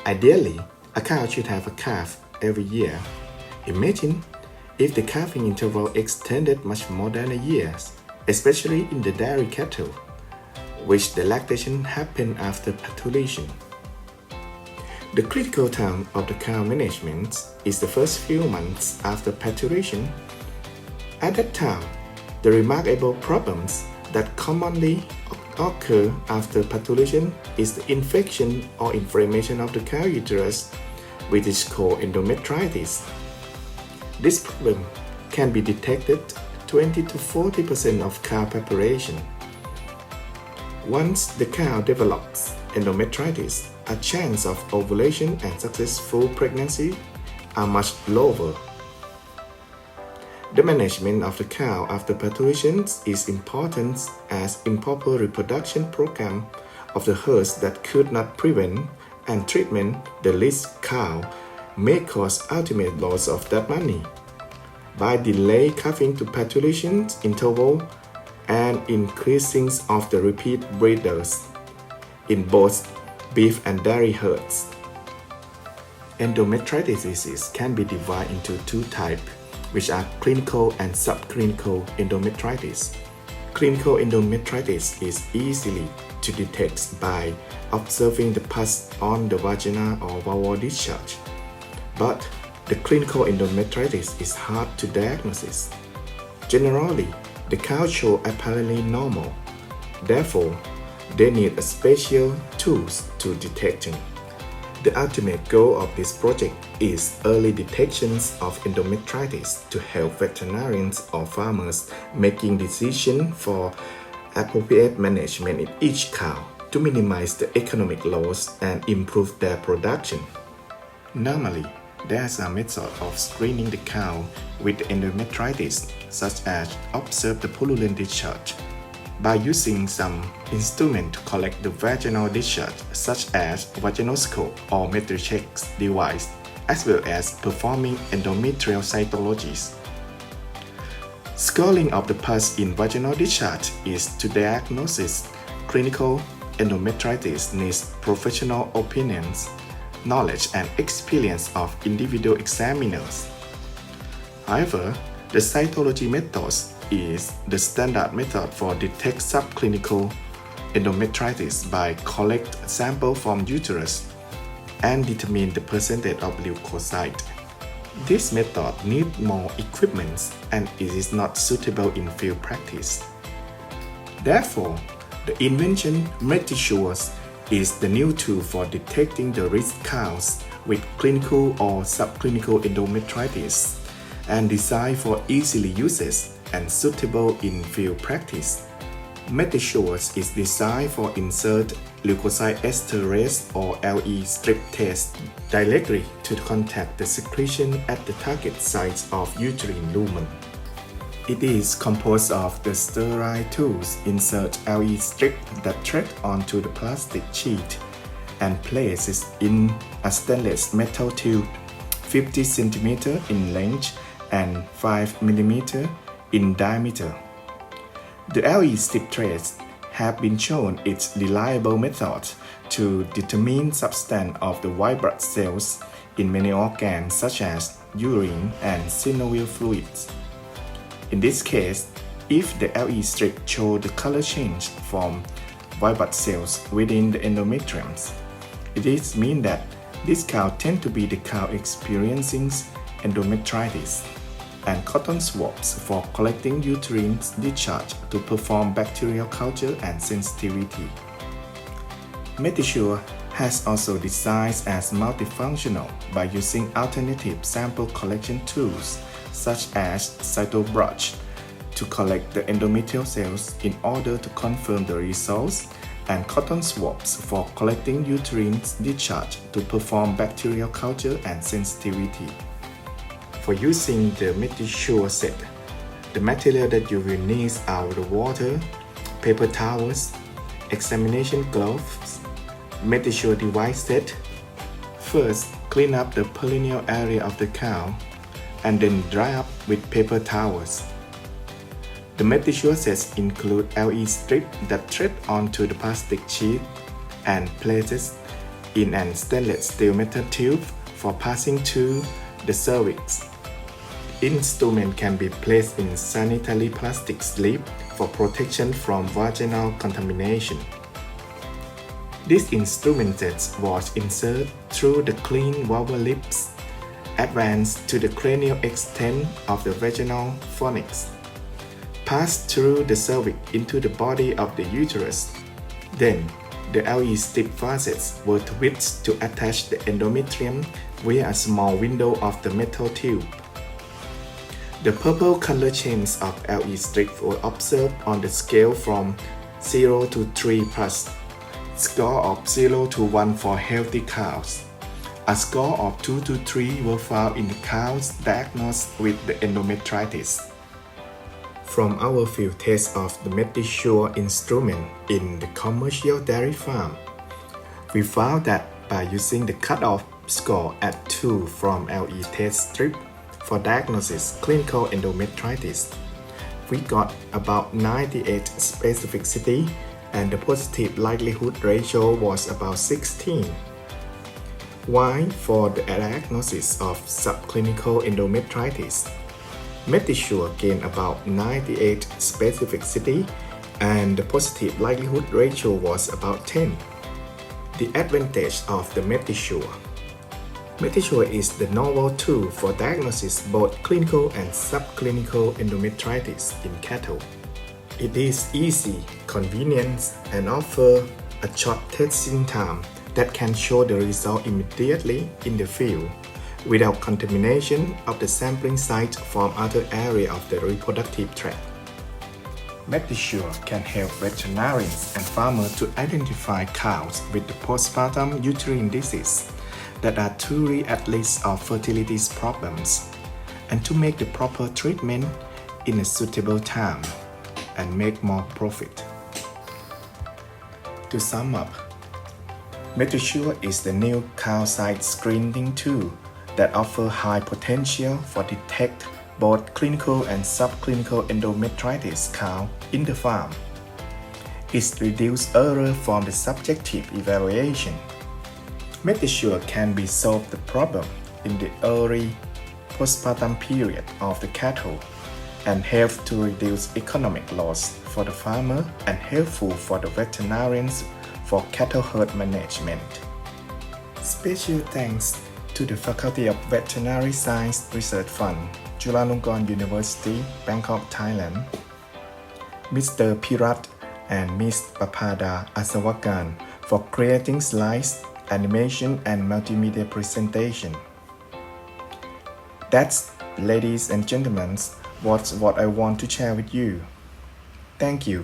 Ideally, a cow should have a calf every year. Imagine if the calving interval extended much more than a year, especially in the dairy cattle, which the lactation happened after patulation. The critical time of the cow management is the first few months after patulation. At that time, the remarkable problems that commonly occur after patulation is the infection or inflammation of the cow uterus, which is called endometritis. This problem can be detected 20 to 40% of cow population. Once the cow develops endometritis, a chance of ovulation and successful pregnancy are much lower. The management of the cow after patulation is important as improper reproduction program of the herds that could not prevent and treatment the least cow may cause ultimate loss of that money. By delay calving to patulation interval and increasing of the repeat breeders in both beef and dairy herds. Endometritis disease can be divided into two types, which are clinical and subclinical endometritis. Clinical endometritis is easily to detect by observing the pus on the vagina or bowel discharge, but the clinical endometritis is hard to diagnose. Generally, the cows show apparently normal. Therefore, they need a special tools to detect them. The ultimate goal of this project is early detection of endometritis to help veterinarians or farmers making decisions for appropriate management in each cow to minimize the economic loss and improve their production. Normally, there is a method of screening the cow with endometritis, such as observe the pullulant discharge by using some instrument to collect the vaginal discharge, such as vaginoscope or metricheck device, as well as performing endometrial cytologies. Scoring of the pus in vaginal discharge is to diagnose clinical endometritis needs professional opinions, knowledge and experience of individual examiners. However, the cytology methods is the standard method for detect subclinical endometritis by collect sample from uterus and determine the percentage of leukocyte. This method needs more equipment and it is not suitable in field practice. Therefore, the invention Metisure is the new tool for detecting the risk cows with clinical or subclinical endometritis and designed for easily uses and suitable in field practice. Metisure is designed for insert leukocyte esterase or LE strip test directly to contact the secretion at the target site of uterine lumen. It is composed of the sterile tools insert LE strip that thread onto the plastic sheet and places in a stainless metal tube 50 cm in length and 5 mm in diameter. The LE strip threads have been shown its reliable method to determine substance of the white blood cells in many organs such as urine and synovial fluids. In this case, if the LE strip shows the color change from white blood cells within the endometrium, it is mean that this cow tend to be the cow experiencing endometritis, and cotton swabs for collecting uterine discharge to perform bacterial culture and sensitivity. Metisure has also designed as multifunctional by using alternative sample collection tools such as cytobrush to collect the endometrial cells in order to confirm the results, and cotton swabs for collecting uterine discharge to perform bacterial culture and sensitivity. For using the Metisure set, the material that you will need are the water, paper towels, examination gloves, Metisure device set. First, clean up the perineal area of the cow and then dry up with paper towels. The Metisure sets include LE strip that thread onto the plastic sheet and places in an stainless steel metal tube for passing to the cervix. Instrument can be placed in sanitary plastic sleeve for protection from vaginal contamination. This instrument was inserted through the clean vulvar lips, advanced to the cranial extent of the vaginal fornix, passed through the cervix into the body of the uterus. Then, the LE strip facets were twisted to attach the endometrium via a small window of the metal tube. The purple color chains of LE strips were observed on the scale from 0 to 3 plus, score of 0 to 1 for healthy cows. A score of 2 to 3 were found in the cows diagnosed with the endometritis. From our field test of the Metisure instrument in the commercial dairy farm, we found that by using the cutoff score at 2 from LE test strip for diagnosis clinical endometritis, we got about 98 specificity and the positive likelihood ratio was about 16. While for the diagnosis of subclinical endometritis, Metisure gained about 98 specificity and the positive likelihood ratio was about 10. The advantage of the Metisure. Metisure is the novel tool for diagnosis both clinical and subclinical endometritis in cattle. It is easy, convenient, and offers a short testing time that can show the result immediately in the field without contamination of the sampling site from other areas of the reproductive tract. Metisure can help veterinarians and farmers to identify cows with the postpartum uterine disease that are truly at risk of fertility problems and to make the proper treatment in a suitable time and make more profit. To sum up, Metisure is the new cow site screening tool that offers high potential for detect both clinical and subclinical endometritis cow in the farm. It reduces error from the subjective evaluation. Metisure can be solve the problem in the early postpartum period of the cattle and help to reduce economic loss for the farmer and helpful for the veterinarians for cattle herd management. Special thanks to the Faculty of Veterinary Science Research Fund, Chulalongkorn University, Bangkok, Thailand, Mr. Pirat and Ms. Papada Asavakan for creating slides, animation and multimedia presentation. That's, ladies and gentlemen, what I want to share with you. Thank you.